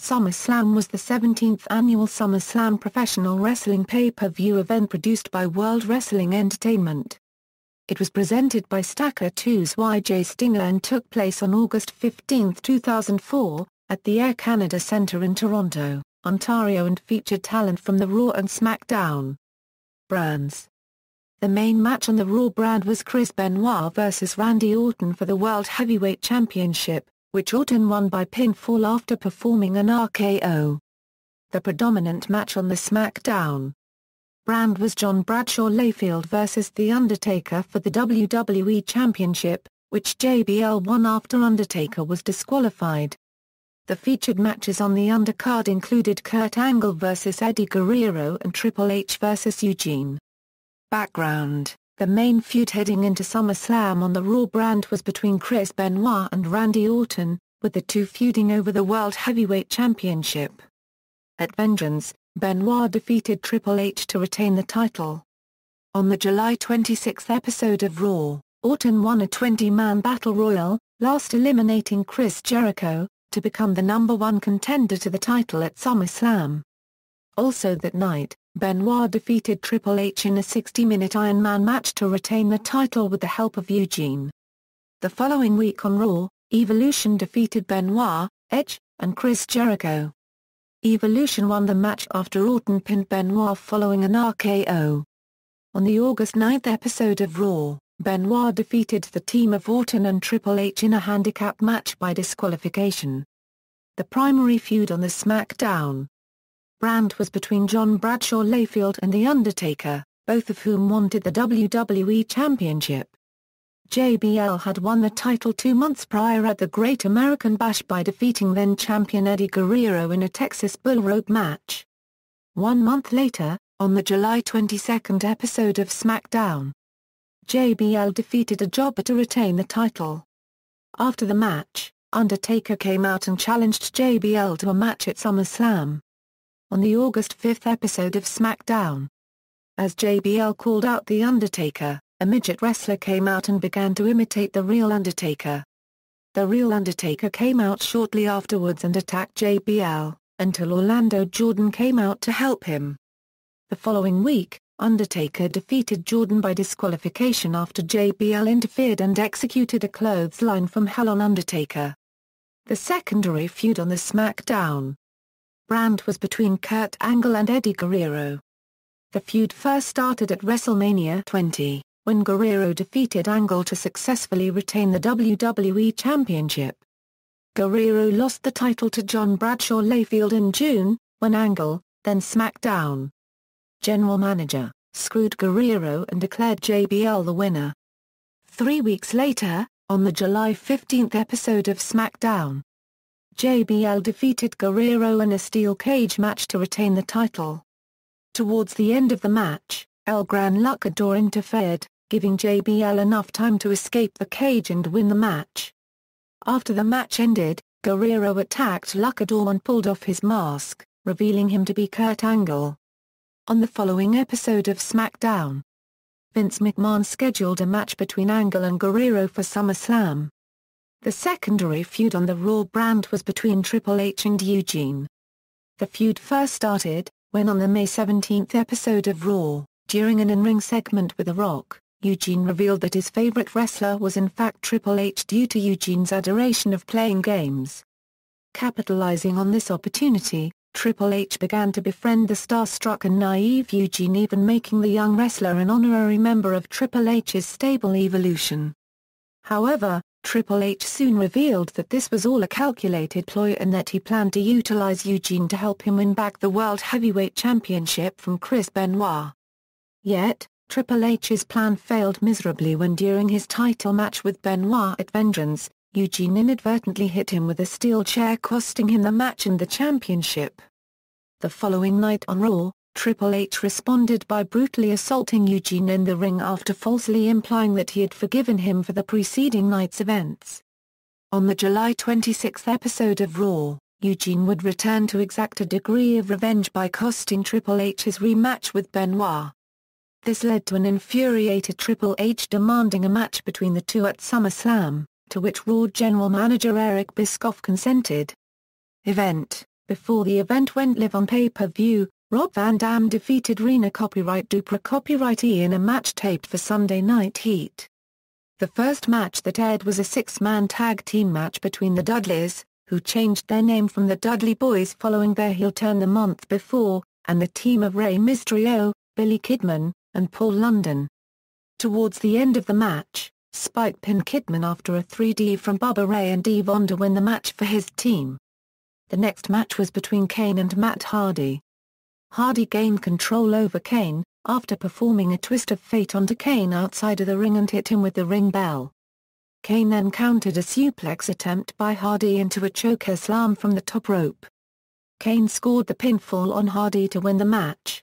SummerSlam was the 17th annual SummerSlam professional wrestling pay-per-view event produced by World Wrestling Entertainment. It was presented by Stacker 2's YJ Stinger and took place on August 15, 2004, at the Air Canada Centre in Toronto, Ontario, and featured talent from the Raw and SmackDown brands. The main match on the Raw brand was Chris Benoit vs Randy Orton for the World Heavyweight Championship, which Orton won by pinfall after performing an RKO. The predominant match on the SmackDown brand was John Bradshaw Layfield vs The Undertaker for the WWE Championship, which JBL won after Undertaker was disqualified. The featured matches on the undercard included Kurt Angle vs Eddie Guerrero and Triple H vs Eugene. Background: the main feud heading into SummerSlam on the Raw brand was between Chris Benoit and Randy Orton, with the two feuding over the World Heavyweight Championship. At Vengeance, Benoit defeated Triple H to retain the title. On the July 26 episode of Raw, Orton won a 20-man battle royal, last eliminating Chris Jericho, to become the #1 contender to the title at SummerSlam. Also that night, Benoit defeated Triple H in a 60-minute Iron Man match to retain the title with the help of Eugene. The following week on Raw, Evolution defeated Benoit, Edge, and Chris Jericho. Evolution won the match after Orton pinned Benoit following an RKO. On the August 9 episode of Raw, Benoit defeated the team of Orton and Triple H in a handicap match by disqualification. The primary feud on the SmackDown brand was between John Bradshaw Layfield and The Undertaker, both of whom wanted the WWE Championship. JBL had won the title 2 months prior at the Great American Bash by defeating then-champion Eddie Guerrero in a Texas Bull Rope match. 1 month later, on the July 22 episode of SmackDown, JBL defeated a jobber to retain the title. After the match, Undertaker came out and challenged JBL to a match at SummerSlam. On the August 5 episode of SmackDown, as JBL called out The Undertaker, a midget wrestler came out and began to imitate the real Undertaker. The real Undertaker came out shortly afterwards and attacked JBL, until Orlando Jordan came out to help him. The following week, Undertaker defeated Jordan by disqualification after JBL interfered and executed a clothesline from Hell on Undertaker. The secondary feud on the SmackDown brand was between Kurt Angle and Eddie Guerrero. The feud first started at WrestleMania 20, when Guerrero defeated Angle to successfully retain the WWE Championship. Guerrero lost the title to John Bradshaw Layfield in June, when Angle, then SmackDown general manager, screwed Guerrero and declared JBL the winner. 3 weeks later, on the July 15 episode of SmackDown, JBL defeated Guerrero in a steel cage match to retain the title. Towards the end of the match, El Gran Luchador interfered, giving JBL enough time to escape the cage and win the match. After the match ended, Guerrero attacked Luchador and pulled off his mask, revealing him to be Kurt Angle. On the following episode of SmackDown, Vince McMahon scheduled a match between Angle and Guerrero for SummerSlam. The secondary feud on the Raw brand was between Triple H and Eugene. The feud first started, when on the May 17 episode of Raw, during an in-ring segment with The Rock, Eugene revealed that his favorite wrestler was in fact Triple H due to Eugene's adoration of playing games. Capitalizing on this opportunity, Triple H began to befriend the starstruck and naive Eugene, even making the young wrestler an honorary member of Triple H's stable Evolution. However, Triple H soon revealed that this was all a calculated ploy and that he planned to utilize Eugene to help him win back the World Heavyweight Championship from Chris Benoit. Yet, Triple H's plan failed miserably when during his title match with Benoit at Vengeance, Eugene inadvertently hit him with a steel chair, costing him the match and the championship. The following night on Raw, Triple H responded by brutally assaulting Eugene in the ring after falsely implying that he had forgiven him for the preceding night's events. On the July 26 episode of Raw, Eugene would return to exact a degree of revenge by costing Triple H his rematch with Benoit. This led to an infuriated Triple H demanding a match between the two at SummerSlam, to which Raw general manager Eric Bischoff consented. Before the event went live on pay-per-view, Rob Van Dam defeated Rena copyright Dupra copyrightee in a match taped for Sunday Night Heat. The first match that aired was a six-man tag team match between the Dudleys, who changed their name from the Dudley Boys following their heel turn the month before, and the team of Rey Mysterio, Billy Kidman, and Paul London. Towards the end of the match, Spike pinned Kidman after a 3D from Bubba Ray and Devon to win the match for his team. The next match was between Kane and Matt Hardy. Hardy gained control over Kane, after performing a twist of fate onto Kane outside of the ring and hit him with the ring bell. Kane then countered a suplex attempt by Hardy into a choker slam from the top rope. Kane scored the pinfall on Hardy to win the match.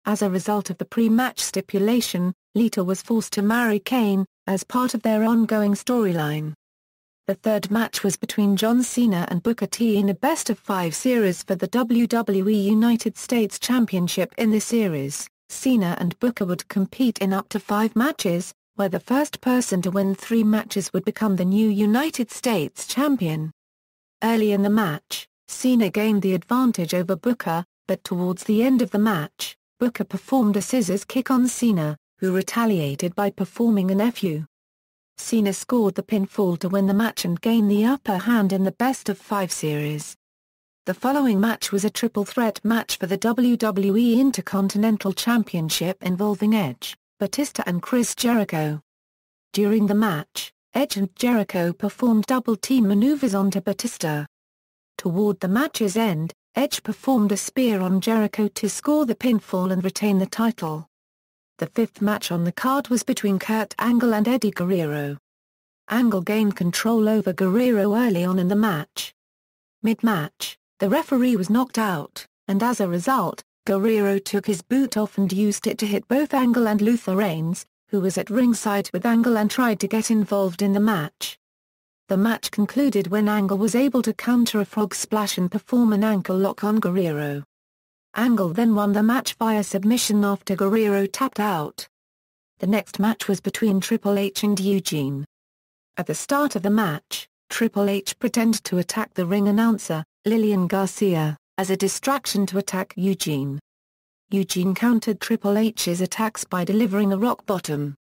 As a result of the pre-match stipulation, Lita was forced to marry Kane, as part of their ongoing storyline. The third match was between John Cena and Booker T in a best-of-5 series for the WWE United States Championship. In the series, Cena and Booker would compete in up to 5 matches, where the first person to win 3 matches would become the new United States Champion. Early in the match, Cena gained the advantage over Booker, but towards the end of the match, Booker performed a scissors kick on Cena, who retaliated by performing an FU. Cena scored the pinfall to win the match and gain the upper hand in the best-of-5 series. The following match was a triple threat match for the WWE Intercontinental Championship involving Edge, Batista and Chris Jericho. During the match, Edge and Jericho performed double-team maneuvers onto Batista. Toward the match's end, Edge performed a spear on Jericho to score the pinfall and retain the title. The fifth match on the card was between Kurt Angle and Eddie Guerrero. Angle gained control over Guerrero early on in the match. Mid-match, the referee was knocked out, and as a result, Guerrero took his boot off and used it to hit both Angle and Luther Reigns, who was at ringside with Angle and tried to get involved in the match. The match concluded when Angle was able to counter a frog splash and perform an ankle lock on Guerrero. Angle then won the match via submission after Guerrero tapped out. The next match was between Triple H and Eugene. At the start of the match, Triple H pretended to attack the ring announcer, Lillian Garcia, as a distraction to attack Eugene. Eugene countered Triple H's attacks by delivering a rock bottom.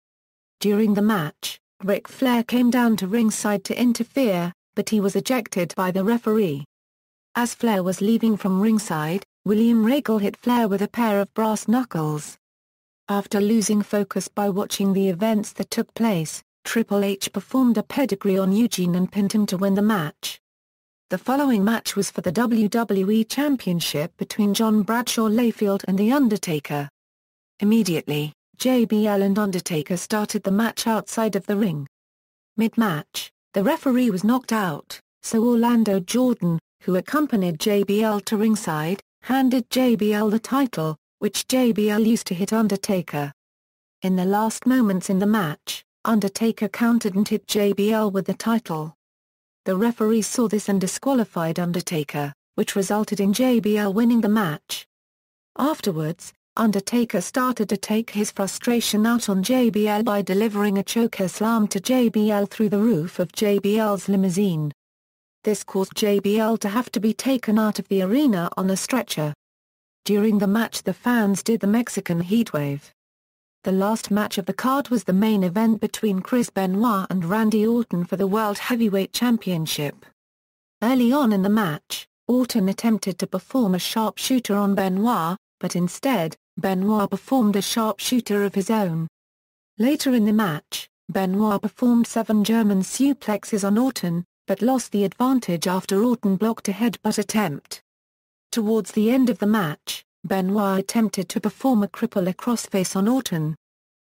During the match, Ric Flair came down to ringside to interfere, but he was ejected by the referee. As Flair was leaving from ringside, William Regal hit Flair with a pair of brass knuckles. After losing focus by watching the events that took place, Triple H performed a pedigree on Eugene and pinned him to win the match. The following match was for the WWE Championship between John Bradshaw Layfield and The Undertaker. Immediately, JBL and Undertaker started the match outside of the ring. Mid-match, the referee was knocked out, so Orlando Jordan, who accompanied JBL to ringside, handed JBL the title, which JBL used to hit Undertaker. In the last moments in the match, Undertaker countered and hit JBL with the title. The referee saw this and disqualified Undertaker, which resulted in JBL winning the match. Afterwards, Undertaker started to take his frustration out on JBL by delivering a choker slam to JBL through the roof of JBL's limousine. This caused JBL to have to be taken out of the arena on a stretcher. During the match, the fans did the Mexican heatwave. The last match of the card was the main event between Chris Benoit and Randy Orton for the World Heavyweight Championship. Early on in the match, Orton attempted to perform a sharpshooter on Benoit, but instead, Benoit performed a sharpshooter of his own. Later in the match, Benoit performed 7 German suplexes on Orton, but lost the advantage after Orton blocked a headbutt attempt. Towards the end of the match, Benoit attempted to perform a cripple crossface on Orton.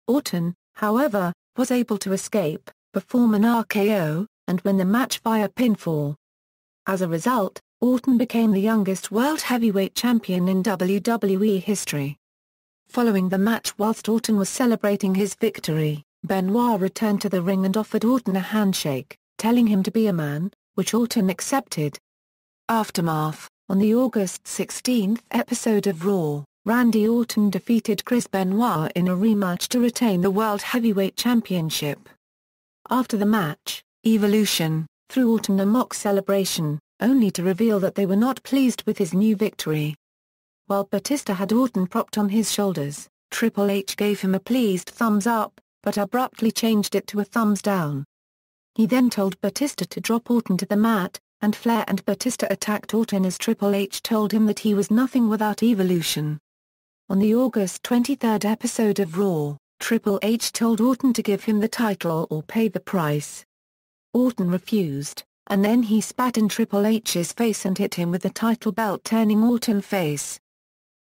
Orton, however, was able to escape, perform an RKO, and win the match via pinfall. As a result, Orton became the youngest World Heavyweight Champion in WWE history. Following the match, whilst Orton was celebrating his victory, Benoit returned to the ring and offered Orton a handshake, telling him to be a man, which Orton accepted. Aftermath. On the August 16 episode of Raw, Randy Orton defeated Chris Benoit in a rematch to retain the World Heavyweight Championship. After the match, Evolution threw Orton a mock celebration, only to reveal that they were not pleased with his new victory. While Batista had Orton propped on his shoulders, Triple H gave him a pleased thumbs up, but abruptly changed it to a thumbs down. He then told Batista to drop Orton to the mat, and Flair and Batista attacked Orton as Triple H told him that he was nothing without Evolution. On the August 23 episode of Raw, Triple H told Orton to give him the title or pay the price. Orton refused, and then he spat in Triple H's face and hit him with the title belt, turning Orton face.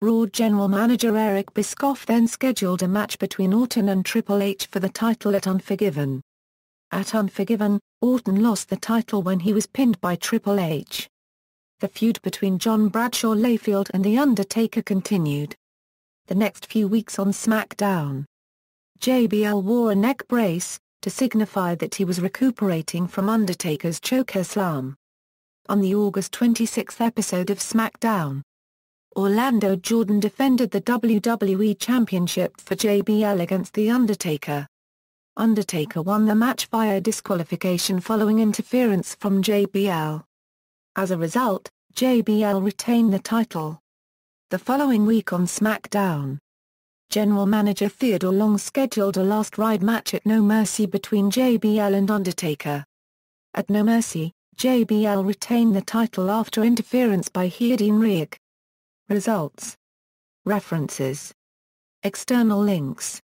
Raw General Manager Eric Bischoff then scheduled a match between Orton and Triple H for the title at Unforgiven. At Unforgiven, Orton lost the title when he was pinned by Triple H. The feud between John Bradshaw, Layfield and The Undertaker continued. The next few weeks on SmackDown, JBL wore a neck brace, to signify that he was recuperating from Undertaker's chokeslam. On the August 26 episode of SmackDown, Orlando Jordan defended the WWE Championship for JBL against The Undertaker. Undertaker won the match via disqualification following interference from JBL. As a result, JBL retained the title. The following week on SmackDown, General Manager Theodore Long scheduled a last ride match at No Mercy between JBL and Undertaker. At No Mercy, JBL retained the title after interference by Heidin Rig. Results. References. External links.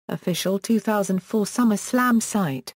Official 2004 SummerSlam site.